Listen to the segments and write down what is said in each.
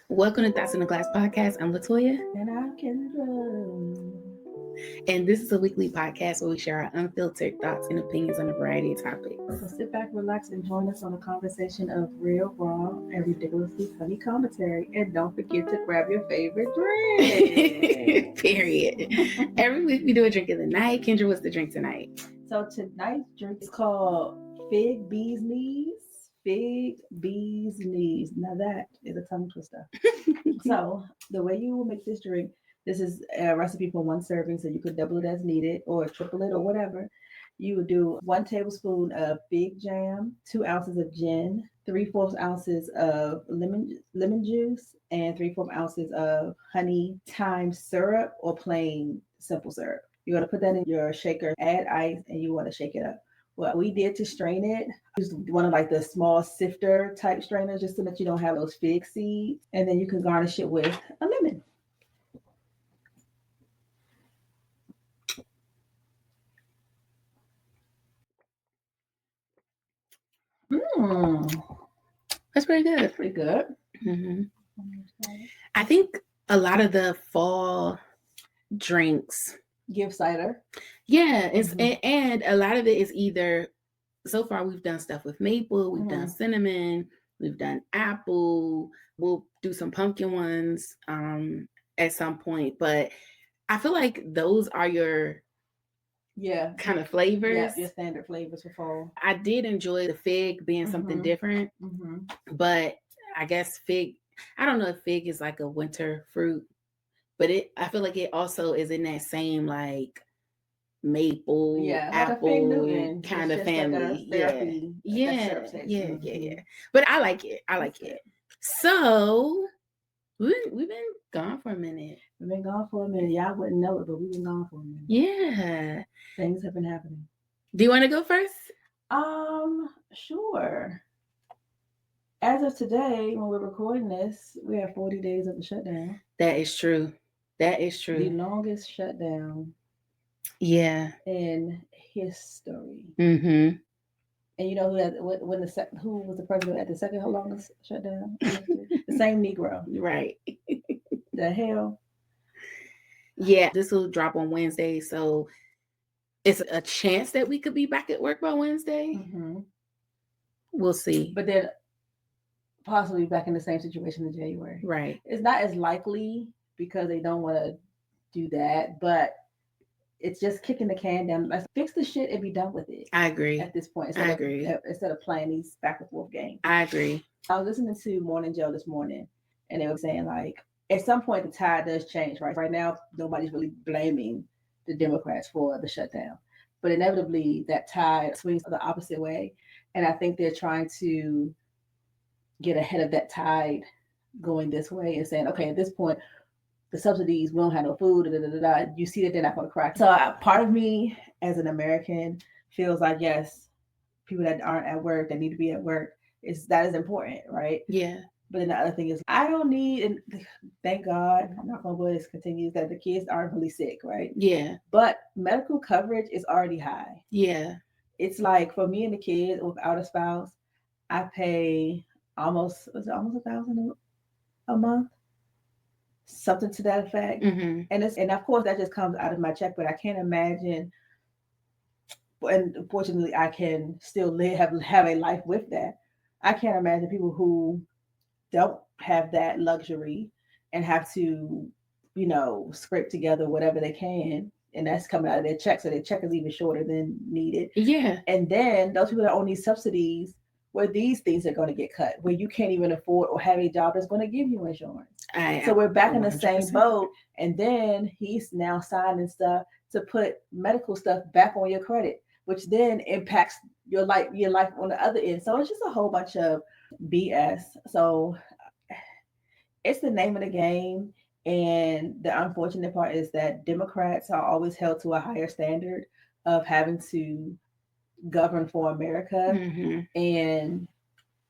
Welcome to Thoughts in the Glass podcast. I'm Latoya. And I'm Kendra. And this is a weekly podcast where we share our unfiltered thoughts and opinions on a variety of topics. So sit back, relax, and join us on a conversation of real, raw, and ridiculously funny commentary. And don't forget to grab your favorite drink. Period. Every week we do a drink of the night. Kendra, what's the drink tonight? So tonight's drink is called Fig Bee's Knees. Fig Bee's Knees. Now that is a tongue twister. So the way you will make this drink, this is a recipe for one serving, so you could double it as needed or triple it or whatever. You would do 1 tablespoon of fig jam, 2 ounces of gin, 3/4 ounces of lemon juice, and 3/4 ounces of honey thyme syrup or plain simple syrup. You're gonna put that in your shaker, add ice, and you want to shake it up. What we did to strain it, used one of like the small sifter type strainers just so that you don't have those fig seeds. And then you can garnish it with a lemon. That's pretty good. Pretty good. Mm-hmm. I think a lot of the fall drinks give cider. Yeah, and a lot of it is either, so far we've done stuff with maple, we've done cinnamon, we've done apple, we'll do some pumpkin ones at some point, but I feel like those are your kind of flavors. Yeah, your standard flavors for fall. I did enjoy the fig being something different, but I guess fig, I don't know if fig is like a winter fruit, but I feel like it also is in that same like maple, apple kind of family. Like yeah. But I like it. So we've been gone for a minute. Y'all wouldn't know it, but we've been gone for a minute. Yeah. Things have been happening. Do you want to go first? Sure. As of today, when we're recording this, we have 40 days of the shutdown. That is true. The longest shutdown. Yeah. In history. Mm-hmm. And you know who was the president at the second longest shutdown? The same Negro. Right. The hell? Yeah. This will drop on Wednesday, so it's a chance that we could be back at work by Wednesday. Mm-hmm. We'll see. But then possibly back in the same situation in January. Right. It's not as likely because they don't want to do that, but it's just kicking the can down. Let's fix the shit and be done with it. I agree. At this point. Instead of playing these back and forth games. I agree. I was listening to Morning Joe this morning, and they were saying, like, at some point the tide does change, right? Right now, nobody's really blaming the Democrats for the shutdown. But inevitably, that tide swings the opposite way. And I think they're trying to get ahead of that tide going this way and saying, okay, at this point, the subsidies, we don't have no food, you see that they're not going to crack. So part of me as an American feels like, yes, people that aren't at work, that need to be at work, that is important, right? Yeah. But then the other thing is, I don't need, and thank God, I'm not going to this continues, that the kids aren't really sick, right? Yeah. But medical coverage is already high. Yeah. It's like, for me and the kids without a spouse, I pay almost $1,000 a month. Something to that effect. Mm-hmm. And of course that just comes out of my check, but I can't imagine, and fortunately I can still have a life with that. I can't imagine people who don't have that luxury and have to, scrape together whatever they can, and that's coming out of their check, so their check is even shorter than needed. Yeah. And then those people that own these subsidies, where these things are going to get cut, where you can't even afford or have a job that's going to give you insurance. So we're back 100%. In the same boat. And then he's now signing stuff to put medical stuff back on your credit, which then impacts your life on the other end. So it's just a whole bunch of BS. So it's the name of the game. And the unfortunate part is that Democrats are always held to a higher standard of having to govern for America, and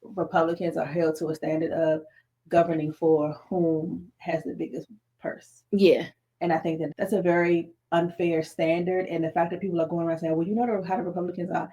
Republicans are held to a standard of governing for whom has the biggest purse. Yeah. And I think that that's a very unfair standard, and the fact that people are going around saying, well, you know how the Republicans are,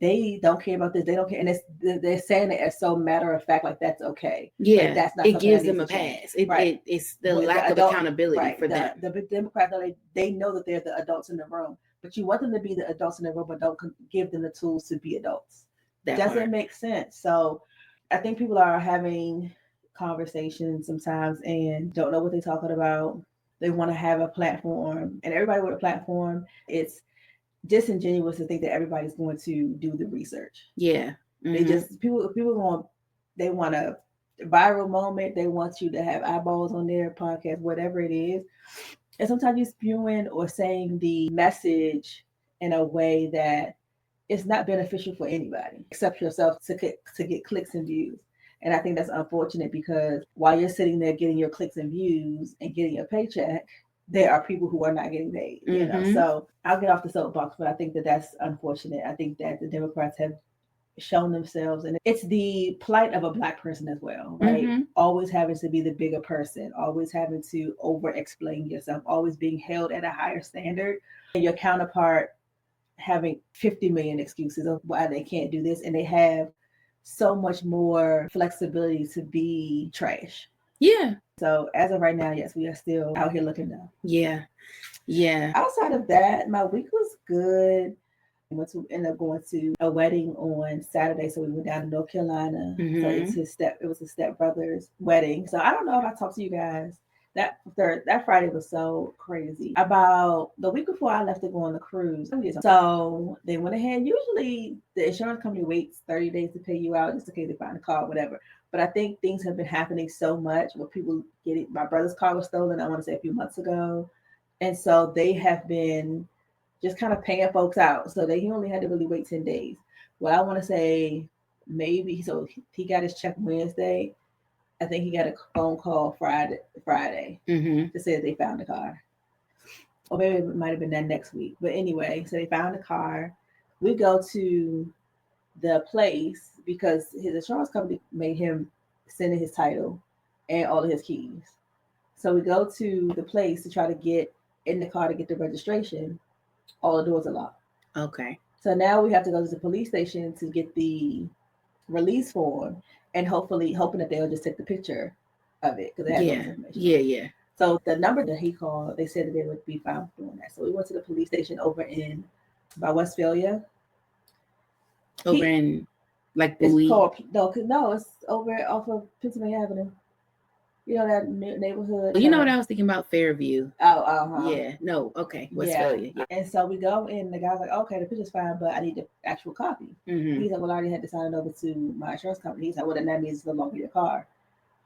they don't care about this, they don't care, and they're saying it as so matter of fact, like that's okay. Yeah, like, that's not it gives that them a change. pass. Right. It's the lack of accountability for them. The Democrats, they know that they're the adults in the room, but you want them to be the adults in the room, but don't give them the tools to be adults. That doesn't make sense. So I think people are having conversations sometimes and don't know what they're talking about. They want to have a platform, and everybody with a platform, it's disingenuous to think that everybody's going to do the research. Yeah. Mm-hmm. They just they want a viral moment. They want you to have eyeballs on their podcast, whatever it is. And sometimes you're spewing or saying the message in a way that it's not beneficial for anybody except yourself to get clicks and views. And I think that's unfortunate, because while you're sitting there getting your clicks and views and getting your paycheck, there are people who are not getting paid. You know, so I'll get off the soapbox, but I think that that's unfortunate. I think that the Democrats have shown themselves, and it's the plight of a Black person as well, right? Always having to be the bigger person, always having to over explain yourself, always being held at a higher standard, and your counterpart having 50 million excuses of why they can't do this, and they have so much more flexibility to be trash. Yeah. So as of right now, yes, we are still out here looking down. Yeah. Yeah. Outside of that, my week was good. We ended up going to a wedding on Saturday, so we went down to North Carolina. So it was his stepbrother's wedding. So I don't know if I talked to you guys. That Friday was so crazy. About the week before I left to go on the cruise. So they went ahead. Usually the insurance company waits 30 days to pay you out just in case they find a car or whatever. But I think things have been happening so much where people get it. My brother's car was stolen, I want to say a few months ago. And so they have been just kind of paying folks out. So he only had to really wait 10 days. Well, I want to say maybe, so he got his check Wednesday. I think he got a phone call Friday to say that they found the car. Or maybe it might have been that next week. But anyway, so they found the car. We go to the place because his insurance company made him send in his title and all of his keys. So we go to the place to try to get in the car to get the registration. All the doors are locked. Okay. So now we have to go to the police station to get the release form, and hoping that they'll just take the picture of it because they have no information. Yeah. So the number that he called, they said that they would be fine doing that. So we went to the police station over by Westphalia. In like Bowie? It's called no, it's over off of Pennsylvania Avenue. You know that neighborhood? Well, you know what I was thinking about? Fairview. Oh, yeah. No, okay. Westphalia. Yeah. And so we go in, the guy's like, okay, the picture's fine, but I need the actual copy. He's like, well, I already had to sign it over to my insurance company. He's like, well, then that means it's no longer your car.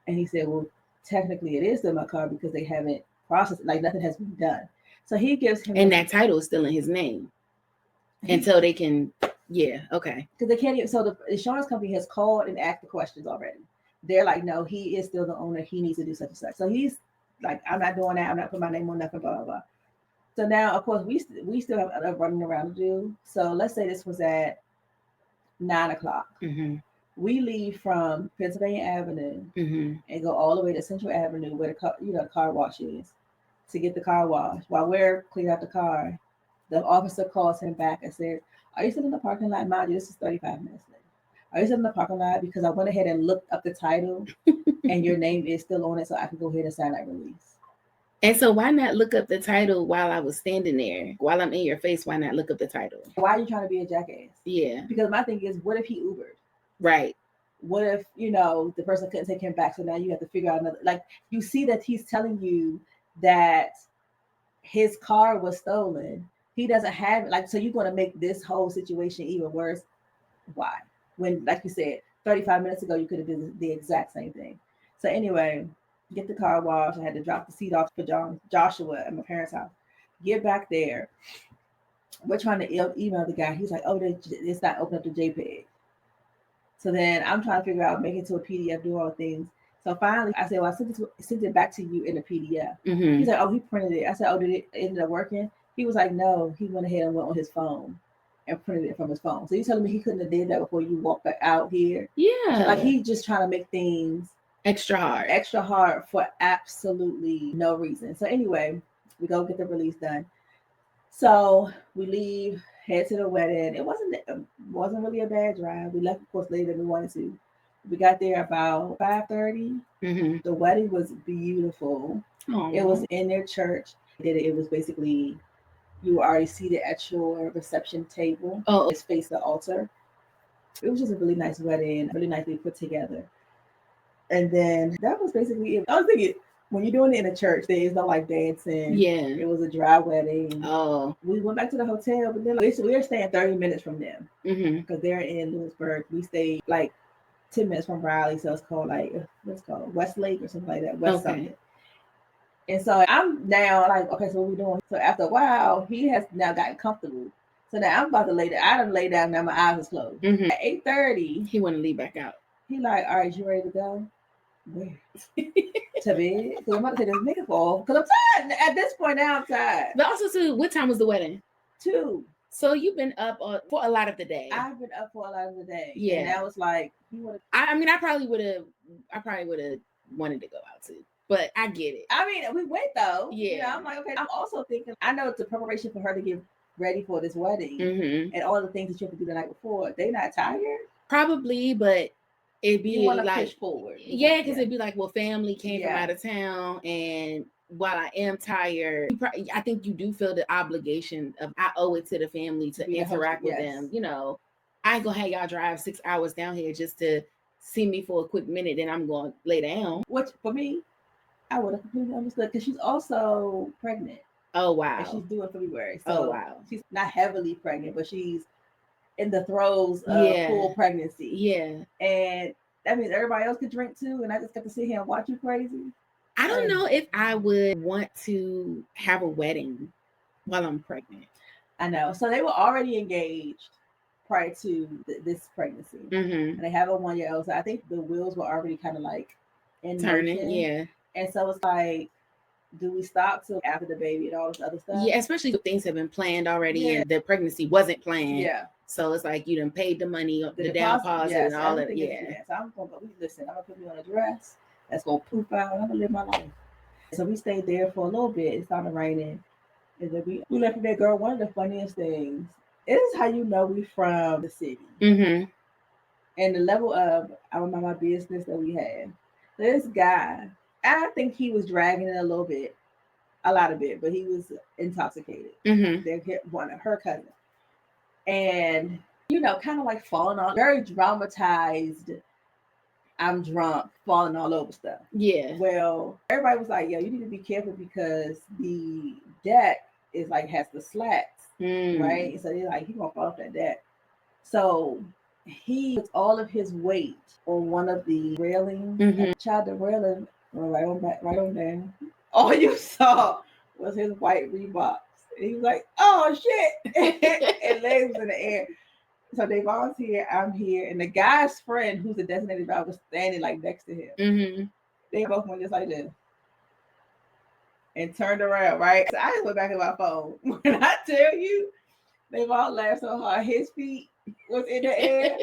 And he said, well, technically it is still my car because they haven't processed it. Like, nothing has been done. So he gives him... And that title is still in his name. Until they can... Yeah, okay. Because they can't even... So the insurance company has called and asked the questions already. They're like, no, he is still the owner. He needs to do such and such. So he's like, I'm not doing that. I'm not putting my name on nothing, blah, blah, blah. So now, of course, we still have other running around to do. So let's say this was at 9:00. We leave from Pennsylvania Avenue and go all the way to Central Avenue where the car wash is to get the car washed. While we're cleaning out the car, the officer calls him back and says, are you still in the parking lot? Mind you, this is 35 minutes later. Are you still in the parking lot? Because I went ahead and looked up the title and your name is still on it, so I can go ahead and sign that release. And so why not look up the title while I was standing there? While I'm in your face, why not look up the title? Why are you trying to be a jackass? Yeah. Because my thing is, what if he Ubered? Right. What if, the person couldn't take him back, so now you have to figure out another... Like, you see that he's telling you that his car was stolen. He doesn't have... Like, so you're going to make this whole situation even worse. Why? When, like you said, 35 minutes ago, you could have done the exact same thing. So anyway, get the car washed. I had to drop the seat off for Joshua at my parents' house. Get back there. We're trying to email the guy. He's like, oh, it's not open up to JPEG. So then I'm trying to figure out, make it to a PDF, do all the things. So finally, I said, well, I sent it back to you in a PDF. He's like, oh, he printed it. I said, oh, did it end up working? He was like, no, he went ahead and went on his phone and printed it from his phone. So you telling me he couldn't have did that before you walked back out here? Yeah. Like, he's just trying to make things extra hard for absolutely no reason. So anyway, we go get the release done. So we leave, head to the wedding. It wasn't really a bad drive. We left, of course, later than we wanted to. We got there about 5:30. Mm-hmm. The wedding was beautiful. Aww. It was in their church. It was basically, you were already seated at your reception table. Oh, It's face the altar. It was just a really nice wedding, really nicely put together. And then that was basically it. I was thinking, when you're doing it in a church, there is no like dancing. yeah. It was a dry wedding. Oh. We went back to the hotel, but then we were staying 30 minutes from them Mm-hmm. because they're in Lewisburg. We stayed like 10 minutes from Raleigh, so it's called like, what's it called, Westlake or something like that, West something. And so I'm now like, okay, so what we doing? So after a while, he has now gotten comfortable. So now I'm about to lay down. I done lay down, now my eyes are closed. Mm-hmm. At 8:30, he want to leave back out. He like, all right, you ready to go? Where? To bed? Because I'm about to take this nigga fall. Because I'm tired. At this point now, I'm tired. But also, too, what time was the wedding? 2. So you've been up for a lot of the day. I've been up for a lot of the day. Yeah. And that was like, I mean, I probably would have wanted to go out too. But I get it. I mean, we went though. Yeah. You know, I'm like, okay. I'm also thinking, I know it's a preparation for her to get ready for this wedding. Mm-hmm. And all the things that you have to do the night before. They not tired? Probably, but it'd be like push forward. Yeah, because it'd be like, well, family came from out of town, and while I am tired, I think you do feel the obligation of I owe it to the family to interact with them. You know, I ain't gonna have y'all drive 6 hours down here just to see me for a quick minute, then I'm gonna lay down. Which for me, I would have completely understood because she's also pregnant. Oh wow! And she's due in February. So wow! She's not heavily pregnant, but she's in the throes of full pregnancy. Yeah. And that means everybody else could drink too, and I just got to sit here and watch you crazy. I don't know if I would want to have a wedding while I'm pregnant. I know. So they were already engaged prior to this pregnancy. Mm-hmm. And they have a 1-year-old. So I think the wheels were already kind of like in turning. motion. Yeah. And so it's like, do we stop till after the baby and all this other stuff? Yeah, especially if things have been planned already and the pregnancy wasn't planned. Yeah. So it's like you done paid the money, the down deposit, and all that. Yeah. So I'm gonna go. Listen, I'm gonna put me on a dress that's gonna poof out. And I'm gonna live my life. So we stayed there for a little bit. It started raining, and then we left from there. Girl, one of the funniest things is how you know we from the city. Mm-hmm. And the level of I remember my business that we had. This guy, I think he was dragging it a little bit, a lot of it, but he was intoxicated. Mm-hmm. They hit one of her cousins. And, kind of like falling on, very dramatized. I'm drunk, falling all over stuff. Yeah. Well, everybody was like, yo, you need to be careful because the deck is like, has the slats, right? So they're like, he's going to fall off that deck. So he puts all of his weight on one of the railings. Mm-hmm. Child, the railing right on down. All you saw was his white Reeboks. And he was like, oh shit. And legs in the air. So they volunteered, I'm here. And the guy's friend, who's a designated driver, was standing like next to him. Mm-hmm. They both went just like this. And turned around, right? So I just went back to my phone. When I tell you, they've all laughed so hard. His feet was in the air.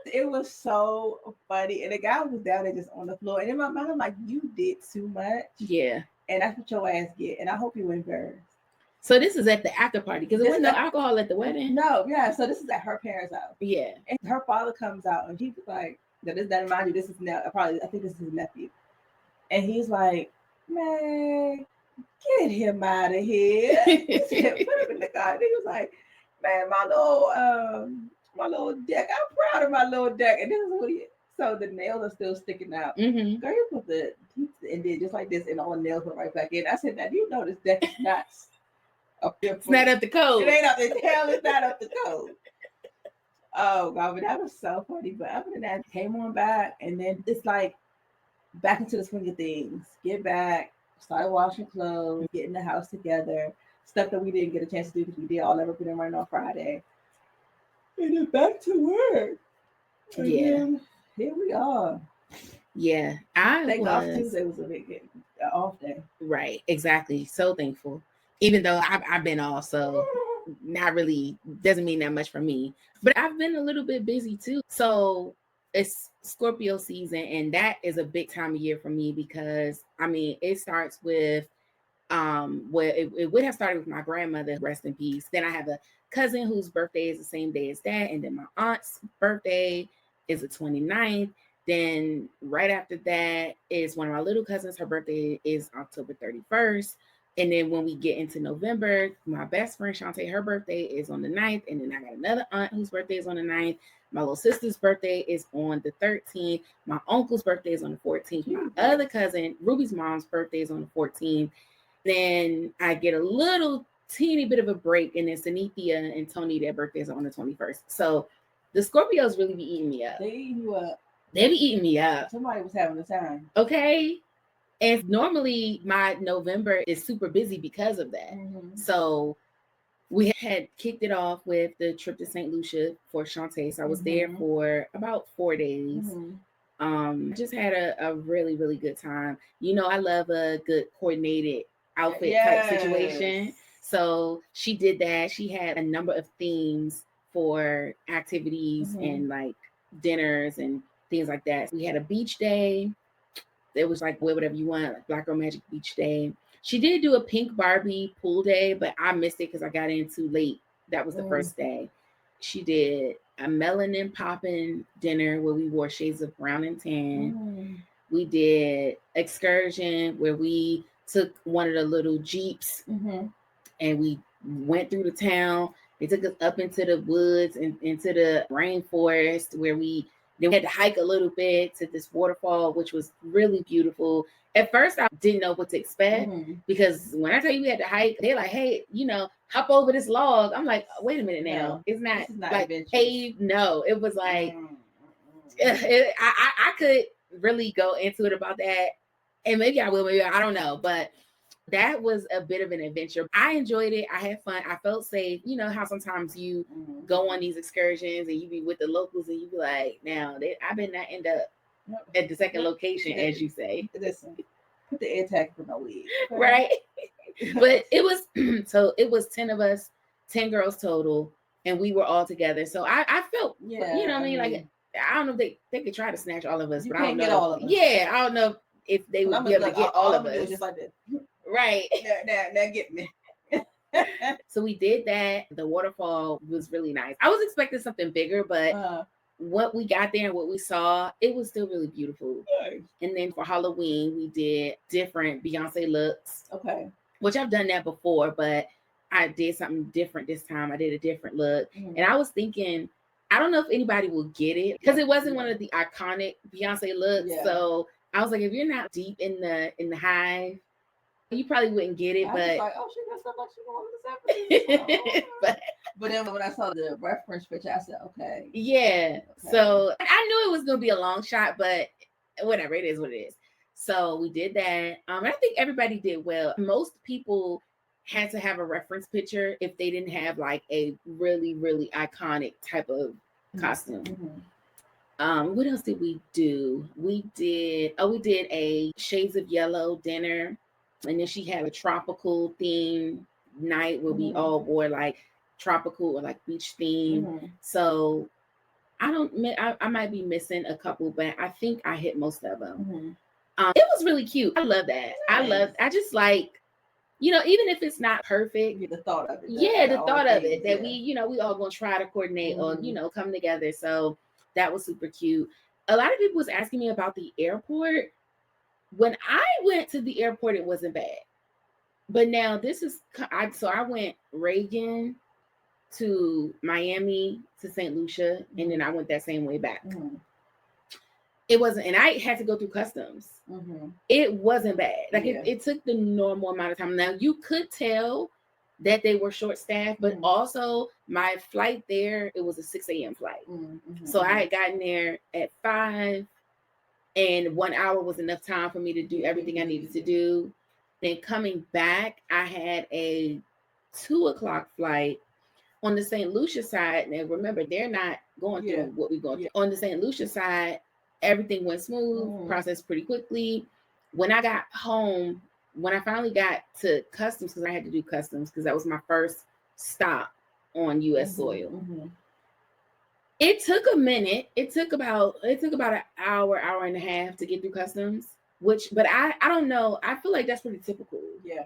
It was so funny. And the guy was down there just on the floor. And in my mind, I'm like, you did too much. Yeah. And that's what your ass get. And I hope you embarrassed. So this is at the after party because there wasn't no alcohol at the wedding. No, yeah. So this is at her parents' house. Yeah. And her father comes out and he's like, that mind you, this is now I think this is his nephew. And he's like, man, get him out of here. Put him in the car. And he was like, man, my little deck. I'm proud of my little deck. And this is what so the nails are still sticking out. Mm-hmm. Girl, you put and then just like this, and all the nails went right back in. I said, now do you know this deck is not up there? It's not up the code. It ain't up the hell. It's not up the code. Oh God, but that was so funny. But other than that, came on back, and then it's like back into the swing of things. Get back, started washing clothes, getting the house together, stuff that we didn't get a chance to do because we did all everything right on Friday, and then back to work. And then here we are. Yeah, I think off Tuesday was a big off day. Right, exactly. So thankful. Even though I've been off, so not really doesn't mean that much for me. But I've been a little bit busy too. So it's Scorpio season, and that is a big time of year for me because it starts with Well, it would have started with my grandmother, rest in peace. Then I have a cousin whose birthday is the same day as that. And then my aunt's birthday is the 29th. Then right after that is one of my little cousins. Her birthday is October 31st. And then when we get into November, my best friend Shantae, her birthday is on the 9th. And then I got another aunt whose birthday is on the 9th. My little sister's birthday is on the 13th. My uncle's birthday is on the 14th. My other cousin, Ruby's mom's birthday is on the 14th. Then I get a little teeny bit of a break, and then Sanithia and Tony, their birthdays are on the 21st. So the Scorpios really be eating me up. They eating you up. They be eating me up. Somebody was having a time. Okay. And normally my November is super busy because of that. Mm-hmm. So we had kicked it off with the trip to St. Lucia for Shantae. So I was there for about 4 days. Just had a really, really good time. You know, I love a good coordinated outfit type situation. So she did that. She had a number of themes for activities and like dinners and things like that. We had a beach day. It was like whatever you want, like Black Girl Magic Beach Day. She did do a pink Barbie pool day, but I missed it because I got in too late. That was the first day. She did a melanin popping dinner where we wore shades of brown and tan. We did excursion where we took one of the little Jeeps and we went through the town. They took us up into the woods and into the rainforest where we had to hike a little bit to this waterfall, which was really beautiful. At first, I didn't know what to expect because when I tell you we had to hike, they're like, hey, you know, hop over this log. I'm like, wait a minute now. No, it's not like paved. No, it was like, I could really go into it about that. And maybe I will, maybe I don't know. But that was a bit of an adventure. I enjoyed it. I had fun. I felt safe. You know how sometimes you go on these excursions and you be with the locals and you be like, now, I better not end up at the second location, as you say. Listen, put the air tag for my wig. Okay? Right? But it was, so it was 10 of us, 10 girls total, and we were all together. So I felt, you know what I mean? Like, I don't know if they could try to snatch all of us, but I don't know. Get all of us. Yeah, I don't know if they would be able to get all of us. Just like this. Right. Now get me. So we did that. The waterfall was really nice. I was expecting something bigger, but what we got there and what we saw, it was still really beautiful. Nice. And then for Halloween, we did different Beyonce looks. Okay. Which I've done that before, but I did something different this time. I did a different look. And I was thinking, I don't know if anybody will get it because it wasn't one of the iconic Beyonce looks. Yeah. So I was like, if you're not deep in the hive, you probably wouldn't get it. I was like, oh, she got stuff like she going to the But then when I saw the reference picture, I said, okay. Yeah. Okay. So I knew it was going to be a long shot, but whatever, it is what it is. So we did that. I think everybody did well. Most people had to have a reference picture if they didn't have like a really, really iconic type of costume. What else did we do? We did a Shades of Yellow dinner. And then she had a tropical theme night where we all wore like tropical or like beach theme. So I might be missing a couple, but I think I hit most of them. It was really cute. I love that. Nice. I just like, you know, even if it's not perfect, the thought of it. The thought of it that we, you know, we all gonna try to coordinate or, you know, come together. So that was super cute. A lot of people was asking me about the airport. When I went to the airport, it wasn't bad. But now I went Reagan to Miami to St. Lucia, and then I went that same way back. It wasn't, and I had to go through customs. It wasn't bad. Like it took the normal amount of time. Now you could tell that they were short-staffed, but also my flight there, it was a 6 a.m. flight. So I had gotten there at 5. And 1 hour was enough time for me to do everything I needed to do. Then coming back, I had a 2 o'clock flight on the St. Lucia side. Now remember, they're not going through what we're going through. On the St. Lucia side, everything went smooth, processed pretty quickly. When I got home, when I finally got to customs, because I had to do customs, because that was my first stop on U.S. soil. It took a minute. It took about an hour and a half to get through customs, but I don't know. I feel like that's pretty typical. Yeah.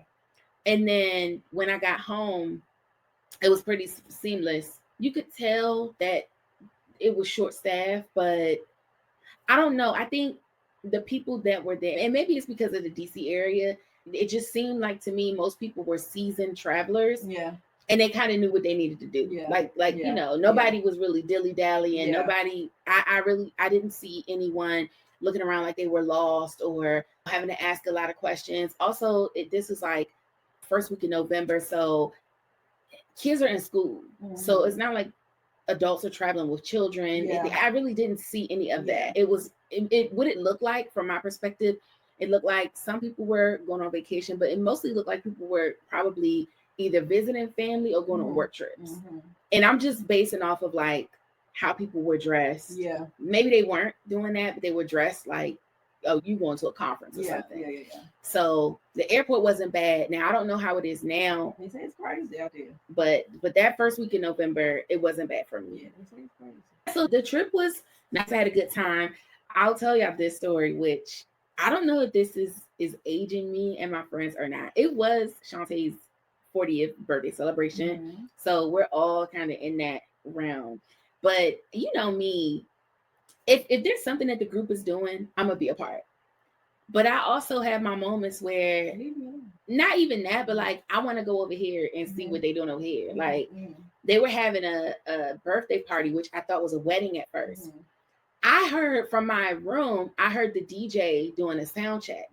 And then when I got home, it was pretty seamless. You could tell that it was short staffed, but I don't know. I think the people that were there, and maybe it's because of the DC area, it just seemed like to me most people were seasoned travelers. Yeah. And they kind of knew what they needed to do. Yeah. Like Yeah. you know, nobody was really dilly-dallying. Yeah. Nobody, I didn't see anyone looking around like they were lost or having to ask a lot of questions. Also, this is like first week in November, so kids are in school. So it's not like adults are traveling with children. Yeah. I really didn't see any of that. It was, what it looked like from my perspective, it looked like some people were going on vacation, but it mostly looked like people were probably either visiting family or going on work trips. And I'm just basing off of like how people were dressed. Yeah. Maybe they weren't doing that, but they were dressed like, oh, you going to a conference or something. Yeah. So the airport wasn't bad. Now I don't know how it is now. They say it's crazy out there. But that first week in November, it wasn't bad for me. Yeah, they say it's crazy. So the trip was nice. I had a good time. I'll tell y'all this story, which I don't know if this is aging me and my friends or not. It was Shantae's 40th birthday celebration. So we're all kind of in that realm. But you know me, if there's something that the group is doing, I'm gonna be a part. But I also have my moments where not even that, but like I want to go over here and see what they're doing over here. Like they were having a birthday party, which I thought was a wedding at first. I heard from my room, I heard the DJ doing a sound check.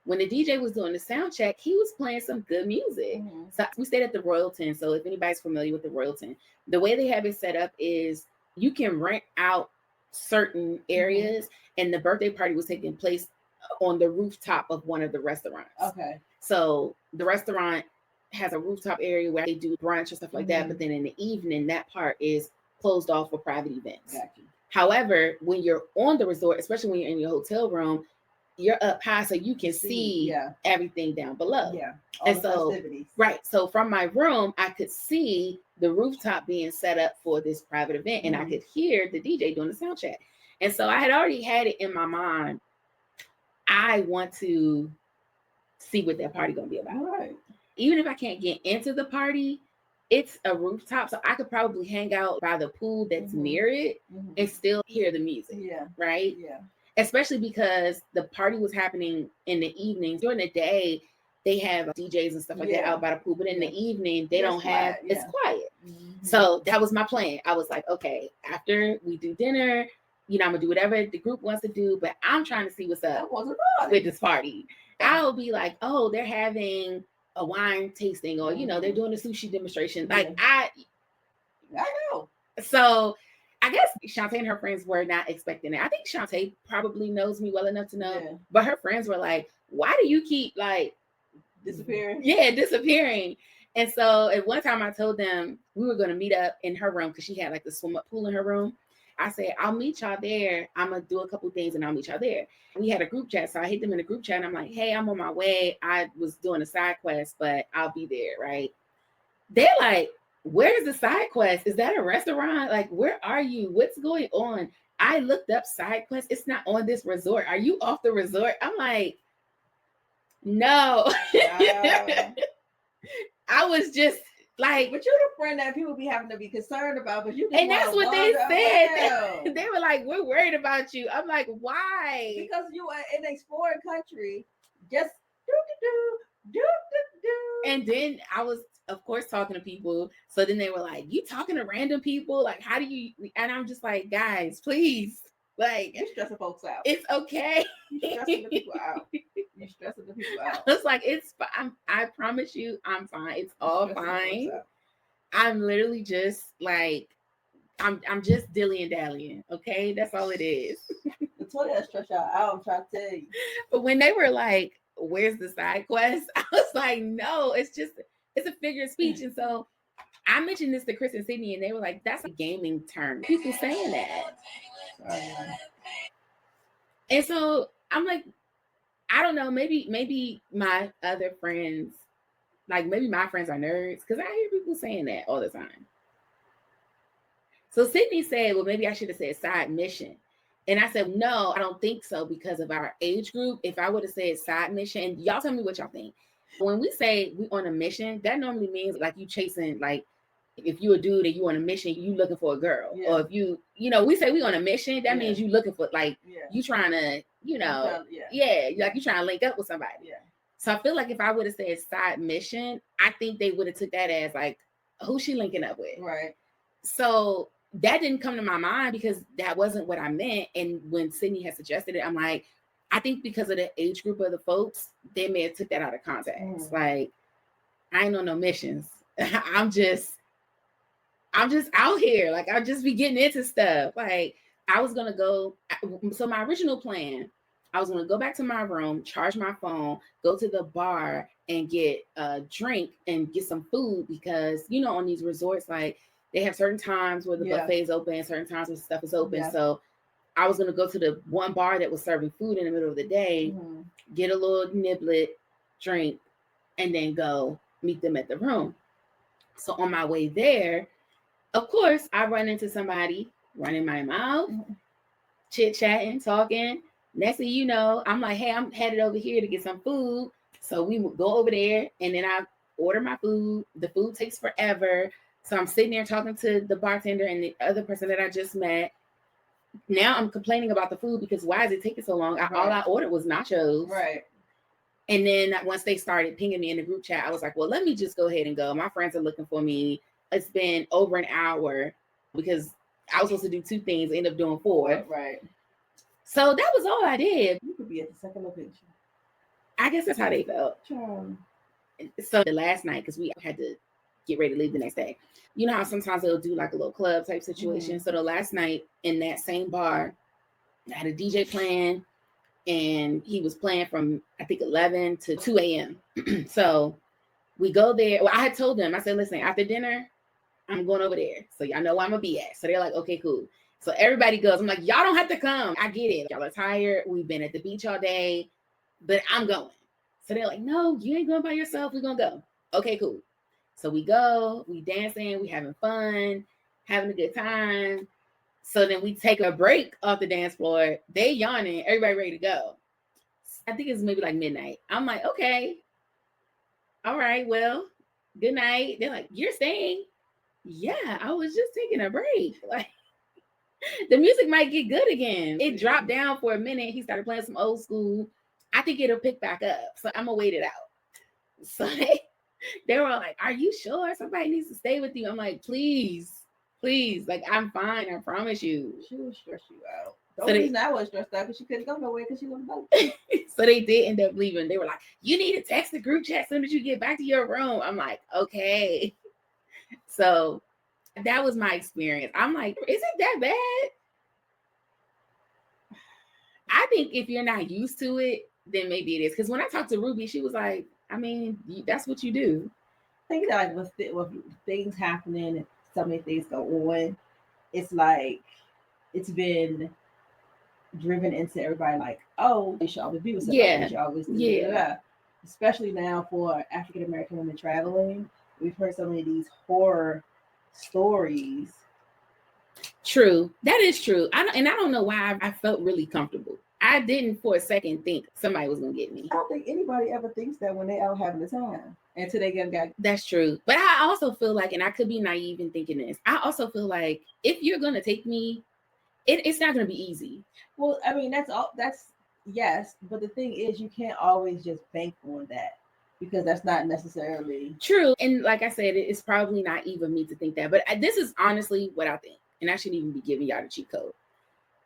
When the DJ was doing the sound check, he was playing some good music. So we stayed at the Royalton. So if anybody's familiar with the Royalton, the way they have it set up is you can rent out certain areas, and the birthday party was taking place on the rooftop of one of the restaurants. Okay. So the restaurant has a rooftop area where they do brunch or stuff like that, but then in the evening, that part is closed off for private events. Gotcha. However, when you're on the resort, especially when you're in your hotel room, you're up high so you can see everything down below. Yeah. And so, festivities. Right. So from my room, I could see the rooftop being set up for this private event, and I could hear the DJ doing the sound check. And so I had already had it in my mind. I want to see what that party gonna be about. Right. Even if I can't get into the party, it's a rooftop, so I could probably hang out by the pool that's near it and still hear the music. Yeah. Right? Yeah. Especially because the party was happening in the evenings. During the day, they have DJs and stuff like that out by the pool, but in the evening, they don't have, it's quiet. So that was my plan. I was like, okay, after we do dinner, you know, I'm gonna do whatever the group wants to do, but I'm trying to see what's up with this party. I'll be like, oh, they're having a wine tasting, or you know, they're doing a sushi demonstration. Like I know. So I guess Shantae and her friends were not expecting it. I think Shantae probably knows me well enough to know, but her friends were like, why do you keep like disappearing? Yeah, disappearing. And so at one time I told them we were going to meet up in her room because she had like the swim up pool in her room. I said, I'll meet y'all there. I'm going to do a couple things and I'll meet y'all there. We had a group chat. So I hit them in the group chat and I'm like, hey, I'm on my way. I was doing a side quest, but I'll be there. Right. They're like, where's the side quest? Is that a restaurant? Like, where are you? What's going on? I looked up side quest. It's not on this resort. Are you off the resort? I'm like, no. I was just like, but you're the friend that people be having to be concerned about, but you and that's what they said. They were like, we're worried about you. I'm like, why? Because you are in a foreign country, just do. And then I was, of course, talking to people. So then they were like, you talking to random people? Like, how do you? And I'm just like, guys, please. Like, you're stressing folks out. It's okay. You're stressing the people out. You're stressing the people out. It's like, it's fine. I promise you, I'm fine. It's all fine. I'm literally just like, I'm just dilly and dallying. Okay, that's all it is. The toilet that stress y'all out. I'm trying to tell you. But when they were like, "Where's the side quest?" I was like, "No, it's a figure of speech." And so I mentioned this to Chris and Sydney, and they were like, "That's a gaming term. People saying that." And so I'm like, I don't know, maybe my other friends, like maybe my friends are nerds, because I hear people saying that all the time. So Sydney said, well, maybe I should have said side mission. And I said, no, I don't think so because of our age group. If I would have said side mission, and y'all tell me what y'all think. When we say we on a mission, that normally means like you chasing, like if you a dude and you on a mission, you looking for a girl. Yeah. Or if you we say we on a mission, that means you looking for, like, you trying to, like you trying to link up with somebody. Yeah. So I feel like if I would have said side mission, I think they would have took that as like, who's she linking up with? Right. So that didn't come to my mind because that wasn't what I meant. And when Sydney had suggested it, I'm like, I think because of the age group of the folks, they may have took that out of context. Like, I ain't on no missions. I'm just out here. Like, I'll just be getting into stuff. Like, I was going to go. So my original plan, I was going to go back to my room, charge my phone, go to the bar and get a drink and get some food because, on these resorts, like, they have certain times where the buffet is open, certain times where stuff is open. Yeah. So I was going to go to the one bar that was serving food in the middle of the day, get a little niblet, drink, and then go meet them at the room. So on my way there, of course, I run into somebody running my mouth, chit-chatting, talking. Next thing you know, I'm like, hey, I'm headed over here to get some food. So we go over there, and then I order my food. The food takes forever. So I'm sitting there talking to the bartender and the other person that I just met. Now I'm complaining about the food because why is it taking so long? All I ordered was nachos. Right. And then once they started pinging me in the group chat, I was like, well, let me just go ahead and go. My friends are looking for me. It's been over an hour because I was supposed to do 2 things, end up doing 4. Right. So that was all I did. You could be at the second location. I guess that's how they felt. Sure. So the last night, because we had to get ready to leave the next day. You know how sometimes they'll do like a little club type situation. So the last night in that same bar, I had a DJ playing and he was playing from, I think, 11 to 2 a.m. So we go there. Well, I had told them, I said, listen, after dinner, I'm going over there. So y'all know where I'm going to be at. So they're like, okay, cool. So everybody goes. I'm like, y'all don't have to come. I get it. Y'all are tired. We've been at the beach all day, but I'm going. So they're like, no, you ain't going by yourself. We're going to go. Okay, cool. So we go, we dancing, we having fun, having a good time. So then we take a break off the dance floor. They yawning, everybody ready to go. I think it's maybe like midnight. I'm like, okay. All right, well, good night. They're like, you're staying? Yeah, I was just taking a break. Like, the music might get good again. It dropped down for a minute. He started playing some old school. I think it'll pick back up. So I'm going to wait it out. So they were like, are you sure somebody needs to stay with you? I'm like, please. Like, I'm fine. I promise you. She will stress you out. The only reason I was stressed out because she couldn't go nowhere because she wasn't boat. So they did end up leaving. They were like, you need to text the group chat as soon as you get back to your room. I'm like, okay. So that was my experience. I'm like, is it that bad? I think if you're not used to it, then maybe it is. Because when I talked to Ruby, she was like, I mean, that's what you do. I think that with things happening and so many things go on, it's like it's been driven into everybody like, oh, you should always be with somebody. Yeah. You should always do that. Especially now for African American women traveling. We've heard so many of these horror stories. True. That is true. I don't know why I felt really comfortable. I didn't for a second think somebody was going to get me. I don't think anybody ever thinks that when they out having the time until they get. That's true. But I also feel like, and I could be naive in thinking this, I also feel like if you're going to take me, it's not going to be easy. Well, I mean, that's yes. But the thing is, you can't always just bank on that because that's not necessarily true. And like I said, it's probably not even me to think that. But this is honestly what I think. And I shouldn't even be giving y'all the cheat code.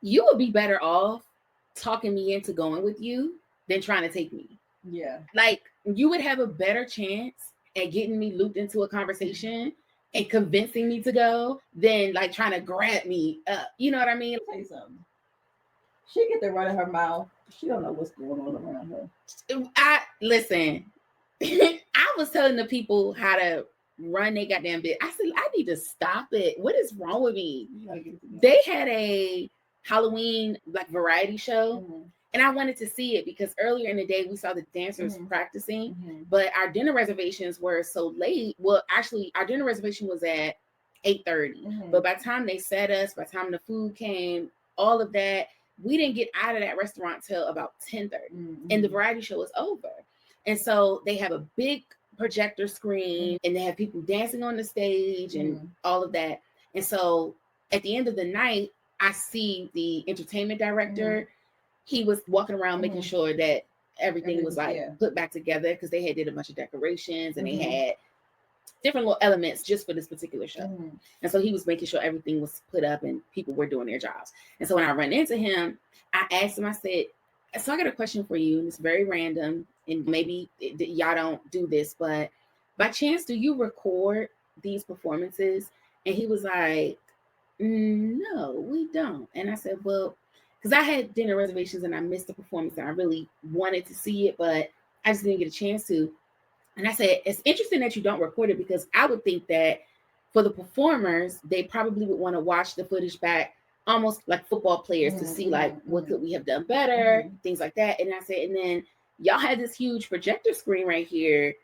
You would be better off talking me into going with you than trying to take me. Yeah. Like, you would have a better chance at getting me looped into a conversation and convincing me to go than like trying to grab me up. You know what I mean? I'll tell you something. She get the run of her mouth. She don't know what's going on around her. Listen, I was telling the people how to run their goddamn bit. I said, I need to stop it. What is wrong with me? They had a Halloween like variety show, and I wanted to see it because earlier in the day we saw the dancers practicing, but our dinner reservations were so late. Well, actually, our dinner reservation was at 8:30, but by the time they set us, by the time the food came, all of that, we didn't get out of that restaurant till about 10:30, and the variety show was over. And so they have a big projector screen and they have people dancing on the stage and all of that. And so at the end of the night, I see the entertainment director. He was walking around making sure that everything was like put back together, because they had did a bunch of decorations and they had different little elements just for this particular show. And so he was making sure everything was put up and people were doing their jobs. And so when I run into him, I asked him, I said, so I got a question for you, and it's very random, and maybe y'all don't do this, but by chance, do you record these performances? And he was like, no, we don't. And I said, well, because I had dinner reservations and I missed the performance and I really wanted to see it, but I just didn't get a chance to. And I said, it's interesting that you don't record it, because I would think that for the performers, they probably would want to watch the footage back, almost like football players, to see like, what could we have done better, things like that. And I said, and then y'all had this huge projector screen right here.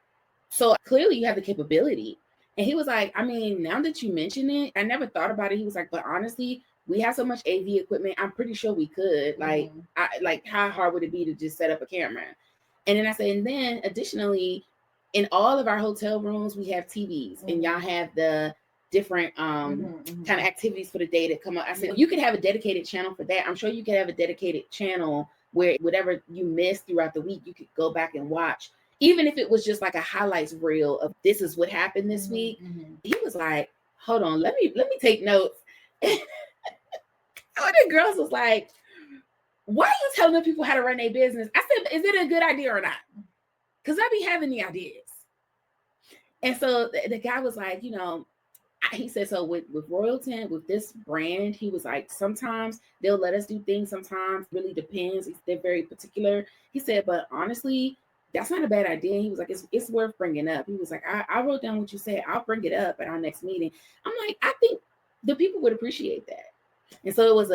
So clearly you have the capability. And he was like, I mean, now that you mention it, I never thought about it. He was like, but honestly, we have so much AV equipment, I'm pretty sure we could. Like, how hard would it be to just set up a camera? And then I said, and then additionally, in all of our hotel rooms, we have TVs, and y'all have the different kind of activities for the day that come up. I said, you could have a dedicated channel for that. I'm sure you could have a dedicated channel where whatever you missed throughout the week, you could go back and watch. Even if it was just like a highlights reel of this is what happened this week. He was like, hold on, let me take notes. And the girls was like, why are you telling people how to run their business? I said, is it a good idea or not? Because I be having the ideas. And so the guy was like, you know, he said, so with Royalton, with this brand, he was like, sometimes they'll let us do things. Sometimes really depends. They're very particular. He said, but honestly, that's not a bad idea. He was like, it's worth bringing up. He was like, I wrote down what you said. I'll bring it up at our next meeting. I'm like, I think the people would appreciate that. And so it was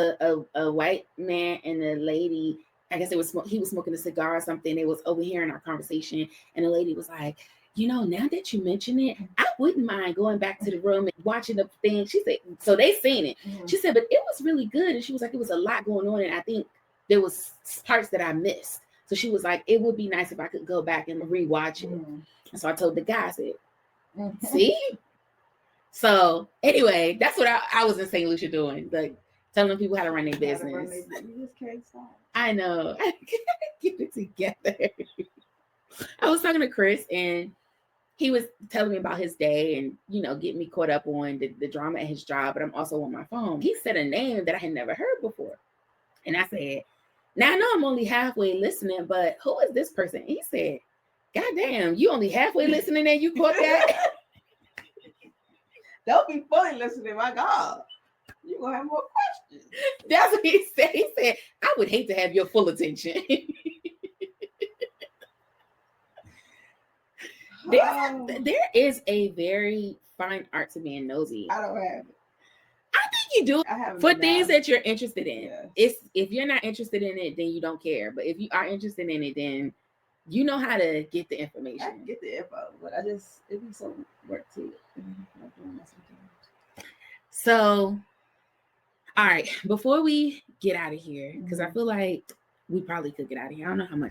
a white man and a lady. I guess he was smoking a cigar or something. They was overhearing our conversation. And the lady was like, you know, now that you mention it, I wouldn't mind going back to the room and watching the thing. She said, so they seen it. She said, but it was really good. And she was like, it was a lot going on. And I think there was parts that I missed. So she was like, it would be nice if I could go back and rewatch it. And so I told the guy, I said, see? So anyway, that's what I was in St. Lucia doing, like telling people how to run their business. You just can't stop. I know. I can't get it together. I was talking to Chris, and he was telling me about his day and, you know, getting me caught up on the drama at his job, but I'm also on my phone. He said a name that I had never heard before. And I said, now I know I'm only halfway listening, but who is this person? And he said, God damn, you only halfway listening and you caught that? Don't be fully listening, my God. You're going to have more questions. That's what he said. He said, I would hate to have your full attention. There is a very fine art to being nosy. I don't have it. I think you do. I have for things that you're interested in. Yes. If you're not interested in it, then you don't care. But if you are interested in it, then you know how to get the information. I can get the info, but it'd be so work to it. So, all right, before we get out of here, because I feel like we probably could get out of here. I don't know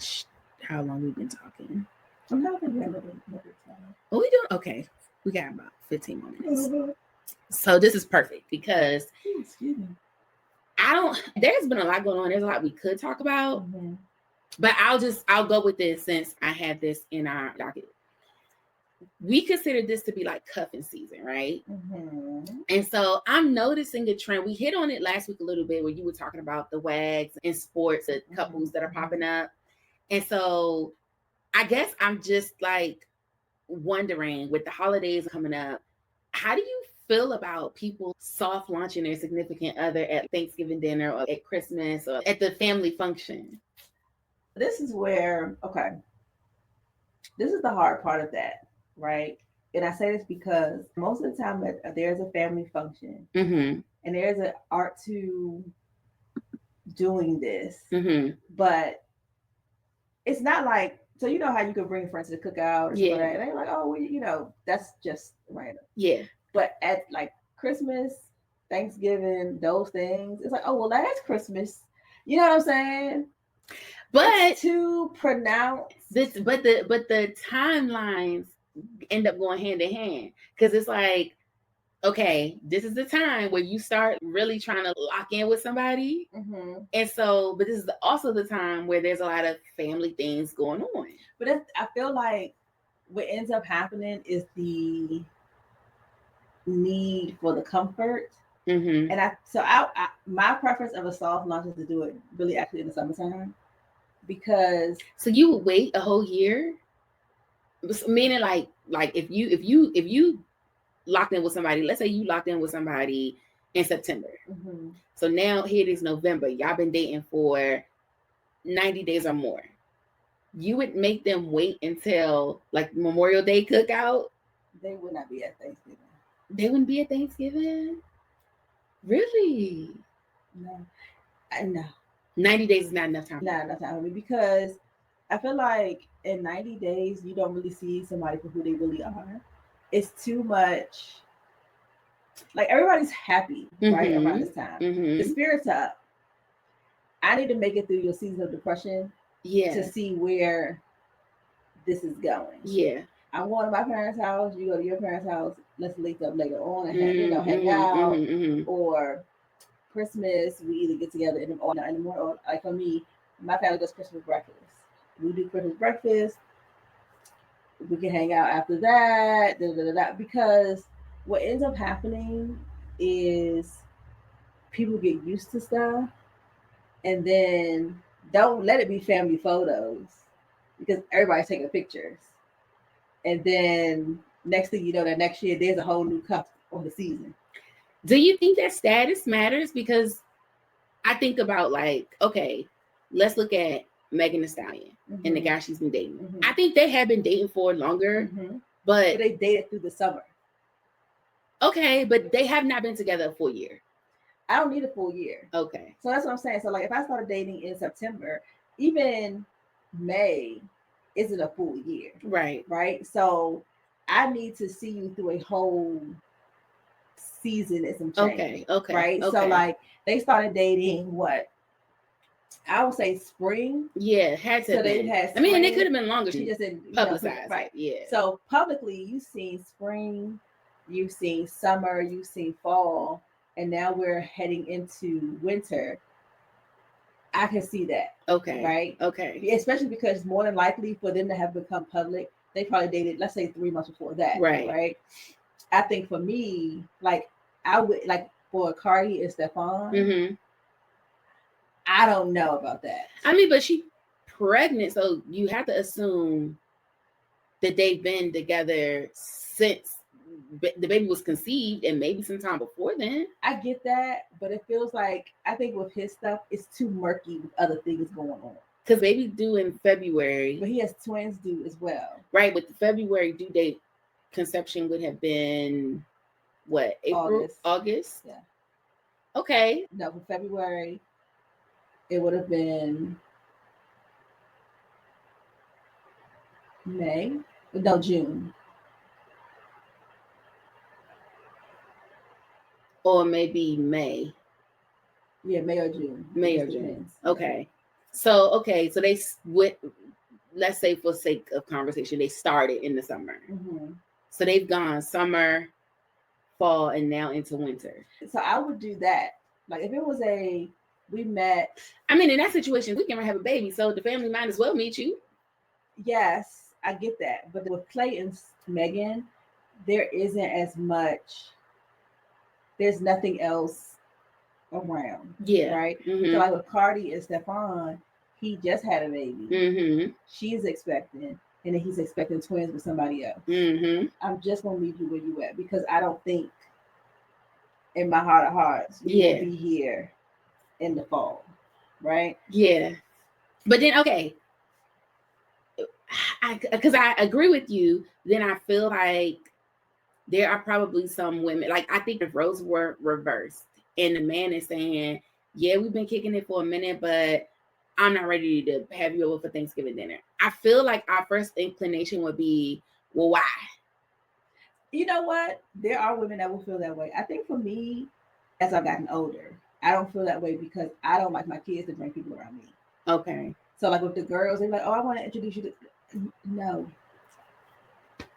how long we've been talking. I'm not going to have another time. Oh, we do? Okay. We got about 15 more minutes. So this is perfect because there's been a lot going on. There's a lot we could talk about, but I'll go with this since I had this in our docket. We consider this to be like cuffing season, right? And so I'm noticing a trend. We hit on it last week a little bit where you were talking about the wags in sports, the couples that are popping up. And so I guess I'm just like wondering, with the holidays coming up, how do you feel about people soft launching their significant other at Thanksgiving dinner or at Christmas or at the family function? This is where, this is the hard part of that, right? And I say this because most of the time that there's a family function and there's an art to doing this, but it's not like, so you know how you can bring friends to the cookout or something like that, and they're like, oh, well, you know, that's just random. Yeah. But at like Christmas, Thanksgiving, those things, it's like, oh, well, that's Christmas. You know what I'm saying? But it's too pronounced. but the timelines end up going hand in hand, because it's like, okay, this is the time where you start really trying to lock in with somebody. Mm-hmm. And so, but this is also the time where there's a lot of family things going on. But I feel like what ends up happening is the need for the comfort. Mm-hmm. And my preference of a soft launch is to do it really actually in the summertime, because So you would wait a whole year, meaning like if you locked in with somebody, let's say you locked in with somebody in September. mm-hmm. So now here it is November. Y'all been dating for 90 days or more. You would make them wait until like Memorial Day cookout? They would not be at Thanksgiving. They wouldn't be at Thanksgiving? Really? No. No. 90 days is not enough time. Not enough time for me, because I feel like in 90 days you don't really see somebody for who they really are. It's too much. Like, everybody's happy, right, around this time. Mm-hmm. The spirit's up. I need to make it through your season of depression to see where this is going. Yeah. I'm going to my parents' house. You go to your parents' house. Let's link up later on and hang out. Or Christmas, we either get together in the morning. Or like for me, my family does Christmas breakfast. We do Christmas breakfast. We can hang out after that. Because what ends up happening is people get used to stuff, and then don't let it be family photos, because everybody's taking pictures. And then next thing you know, that next year there's a whole new couple on the season. Do you think that status matters? Because I think about, like, okay, let's look at Megan Thee Stallion and the guy she's been dating. Mm-hmm. I think they have been dating for longer, but they dated through the summer. Okay, but they have not been together a full year. I don't need a full year. Okay. So that's what I'm saying. So like, if I started dating in September, even May isn't a full year. Right. Right. So I need to see you through a whole season and some change. Okay. Right. Okay. So like, they started dating what? I would say spring. Yeah, had to. So they had. Spring. I mean, it could have been longer. She just didn't publicize. Right. Yeah. So publicly, you've seen spring, you've seen summer, you've seen fall, and now we're heading into winter. I can see that. Okay. Right. Okay. Especially because more than likely for them to have become public, they probably dated, let's say, 3 months before that. Right. Right. I think for me, like, I would like for Cardi and Stefan. Mm-hmm. I don't know about that. I mean, but she pregnant, so you have to assume that they've been together since the baby was conceived, and maybe sometime before then. I get that, but it feels like, I think with his stuff, it's too murky with other things going on. Because baby due in February. But he has twins due as well. Right, with the February due date, conception would have been what? April? August? Yeah. Okay. No, for February, it would have been June. Or maybe May. Yeah, May or June. May or June. Okay. So they went, let's say for sake of conversation, they started in the summer. Mm-hmm. So they've gone summer, fall, and now into winter. So I would do that. Like, if it was we met. I mean, in that situation, we can have a baby, so the family might as well meet you. Yes, I get that. But with Clay and Megan, there isn't as much. There's nothing else around. Yeah. Right? Mm-hmm. So like with Cardi and Stefan, he just had a baby. Mm-hmm. She's expecting, and then he's expecting twins with somebody else. Mm-hmm. I'm just going to leave you where you at, because I don't think in my heart of hearts you will be here in the fall. Right? Yeah. But then, okay. Because I agree with you, then I feel like there are probably some women, like, I think if roles were reversed and the man is saying, yeah, we've been kicking it for a minute, but I'm not ready to have you over for Thanksgiving dinner, I feel like our first inclination would be, well, why? You know what? There are women that will feel that way. I think for me, as I've gotten older, I don't feel that way because I don't like my kids to bring people around me. Okay. So like with the girls, they're like, oh, I want to introduce you to.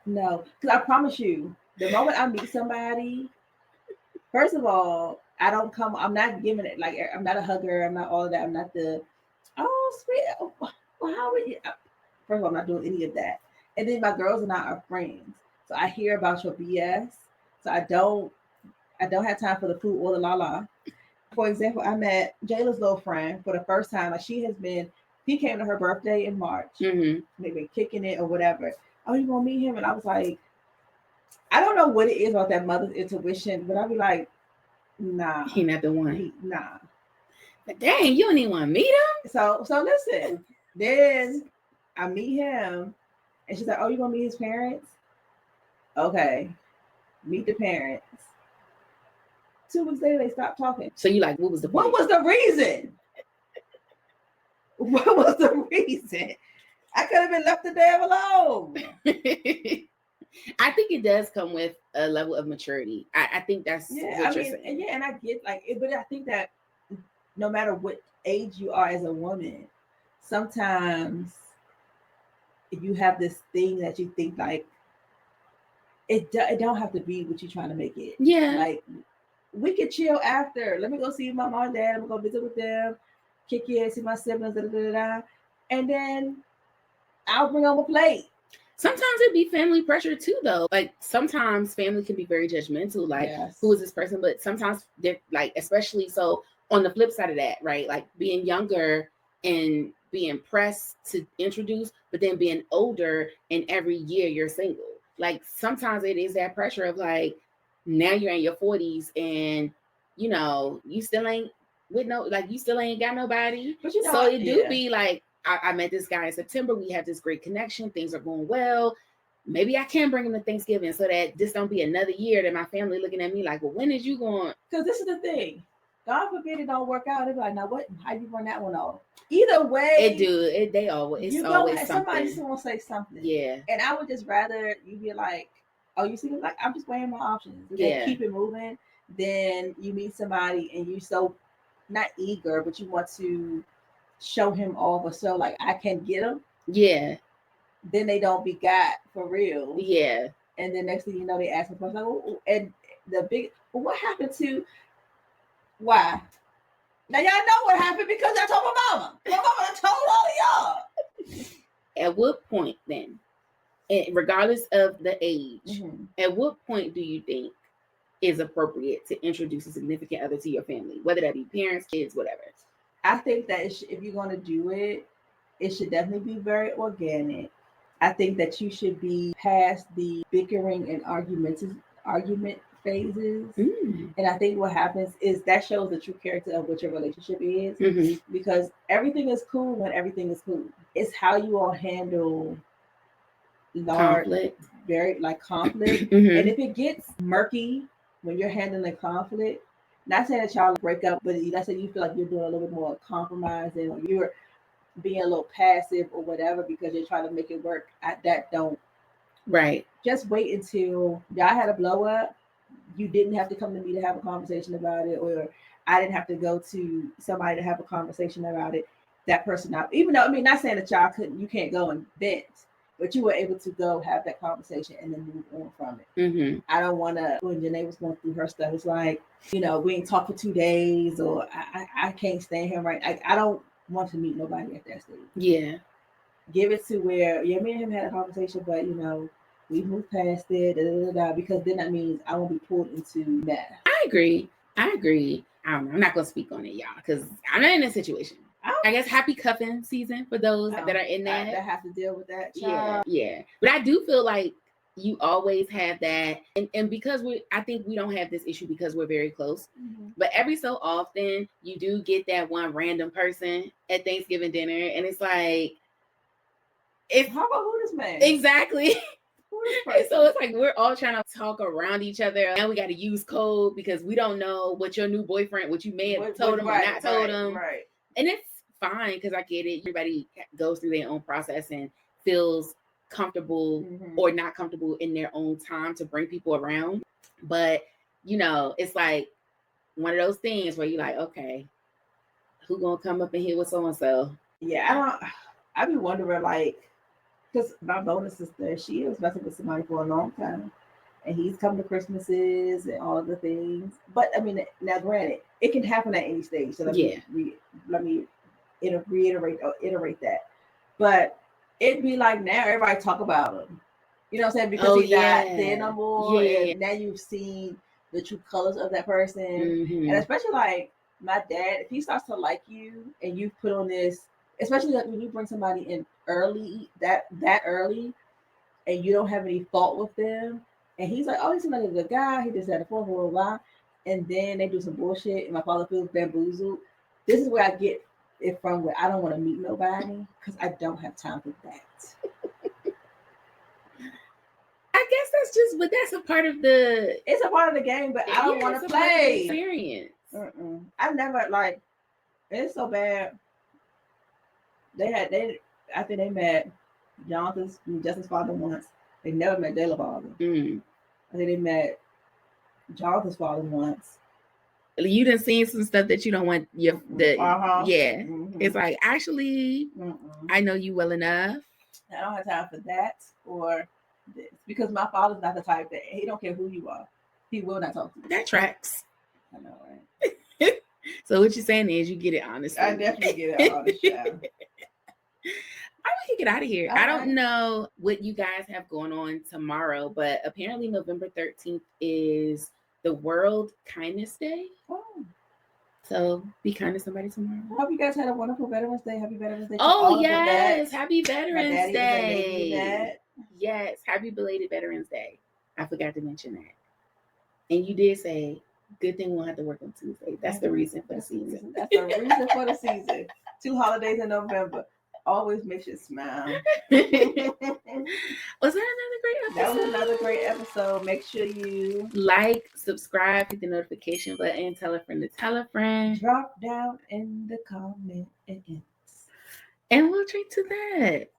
No, because I promise you, the moment I meet somebody, first of all, I'm not giving it, like, I'm not a hugger, I'm not all of that, I'm not the, oh, sweet, well, how are you? First of all, I'm not doing any of that. And then my girls and I are friends. So I hear about your BS. So I don't have time for the food or the la la. For example, I met Jayla's little friend for the first time. Like he came to her birthday in March. Mm-hmm. They've been kicking it or whatever. Oh, you gonna meet him? And I was like, I don't know what it is about that mother's intuition, but I'd be like, nah. He not the one. Nah. But dang, you don't even want to meet him? So listen. Then I meet him and she's like, oh, you gonna meet his parents? Okay. Meet the parents. 2 weeks later, they stopped talking. So you like, what was the point? What was the reason? What was the reason? I could have been left the damn alone. I think it does come with a level of maturity. I think that's what you're saying. Yeah, and I get like it, but I think that no matter what age you are as a woman, sometimes you have this thing that you think like it don't have to be what you're trying to make it. Yeah. Like we could chill after. Let me go see my mom and dad. I'm gonna go visit with them, kick it, see my siblings, and then I'll bring home a plate. Sometimes it'd be family pressure too, though. Like sometimes family can be very judgmental. Like, yes. Who is this person? But sometimes they're like, especially so on the flip side of that, right? Like being younger and being pressed to introduce, but then being older and every year you're single. Like sometimes it is that pressure of like, now you're in your 40s and you still ain't with you still ain't got nobody. But so it do be like, I met this guy in September. We have this great connection. Things are going well. Maybe I can bring him to Thanksgiving so that this don't be another year that my family looking at me like, well, when is you going? Because this is the thing. God forbid it don't work out. They're like, now what? How you run that one off? Either way, it do. It's always something. Somebody's gonna say something. Yeah. And I would just rather you be like, oh, you see, like I'm just weighing my options. Yeah. And keep it moving. Then you meet somebody and you so not eager, but you want to show him off or so like I can get him. Yeah. Then they don't be got for real. Yeah. And then next thing you know, they ask me questions like, oh, and what happened to why? Now y'all know what happened because I told my mama. My mama told all of y'all. At what point then, regardless of the age, at what point do you think is appropriate to introduce a significant other to your family, whether that be parents, kids, whatever? I think that if you're going to do it, it should definitely be very organic. I think that you should be past the bickering and argument phases. And I think what happens is that shows the true character of what your relationship is. Because everything is cool when everything is cool. It's how you all handle conflict. Conflict. And if it gets murky when you're handling conflict, not saying that y'all break up, but that's saying you feel like you're doing a little bit more compromising or you're being a little passive or whatever because you're trying to make it work. That don't. Right. Just wait until y'all had a blow up. You didn't have to come to me to have a conversation about it, or I didn't have to go to somebody to have a conversation about it. That person out, even though not saying that you can't go and vent, but you were able to go have that conversation and then move on from it. I don't want to, when Janae was going through her stuff, it's like, we ain't talked for 2 days or I can't stand him right. I don't want to meet nobody at that stage. Yeah. Give it to where, me and him had a conversation, but, we moved past it, because then that means I won't be pulled into that. I agree. I'm not going to speak on it, y'all, because I'm not in a situation. I guess happy cuffing season for those that are in that. That have to deal with that. Yeah. But I do feel like you always have that. And because I think we don't have this issue because we're very close. But every so often you do get that one random person at Thanksgiving dinner. And it's like, how about who this man? Exactly. So it's like we're all trying to talk around each other, and we got to use code because we don't know what your new boyfriend, what you may have told him or not told him. Right. And it's fine because I get it. Everybody goes through their own process and feels comfortable or not comfortable in their own time to bring people around. But it's like one of those things where you're like, okay, who gonna come up in here with so and so? Yeah, I be wondering, like, because my bonus sister, she was messing with somebody for a long time, and he's come to Christmases and all the things. But I mean, now granted, it can happen at any stage. So let me reiterate or iterate that. But it'd be like now everybody talk about him. You know what I'm saying? Because he's not there no more, and now you've seen the true colors of that person, and especially like my dad, if he starts to like you and you put on this, especially like when you bring somebody in early, that early, and you don't have any fault with them, and he's like, oh, he's like a good guy, he just had a blah blah blah, and then they do some bullshit, and my father feels bamboozled. This is where I get it from, where I don't want to meet nobody because I don't have time for that. I guess that's just, but that's a part of the. It's a part of the game, but I don't want to play. Experience. I've never like. It's so bad. I think they met Justin's father once. They never met Jayla's father. I think they met Jonathan's father once. You done seen some stuff that you don't want yeah. It's like, actually, I know you well enough. I don't have time for that or this, because my father's not the type that he don't care who you are. He will not talk to you. That tracks. I know, right? So what you're saying is you get it honestly. I definitely get it honest. Yeah. We can get out of here. I don't know what you guys have going on tomorrow, but apparently November 13th is the World Kindness Day. Oh. So be kind to somebody tomorrow. I hope you guys had a wonderful Veterans Day. Happy Veterans Day. Oh, yes. Happy Veterans Day. Yes. Happy belated Veterans Day. I forgot to mention that. And you did say, good thing we won't have to work on Tuesday. That's the reason for the season. That's the reason for the season. 2 holidays in November. Always makes you smile. Was that another great episode? That was another great episode. Make sure you like, subscribe, hit the notification button, tell a friend to tell a friend. Drop down in the comments. And we'll drink to that.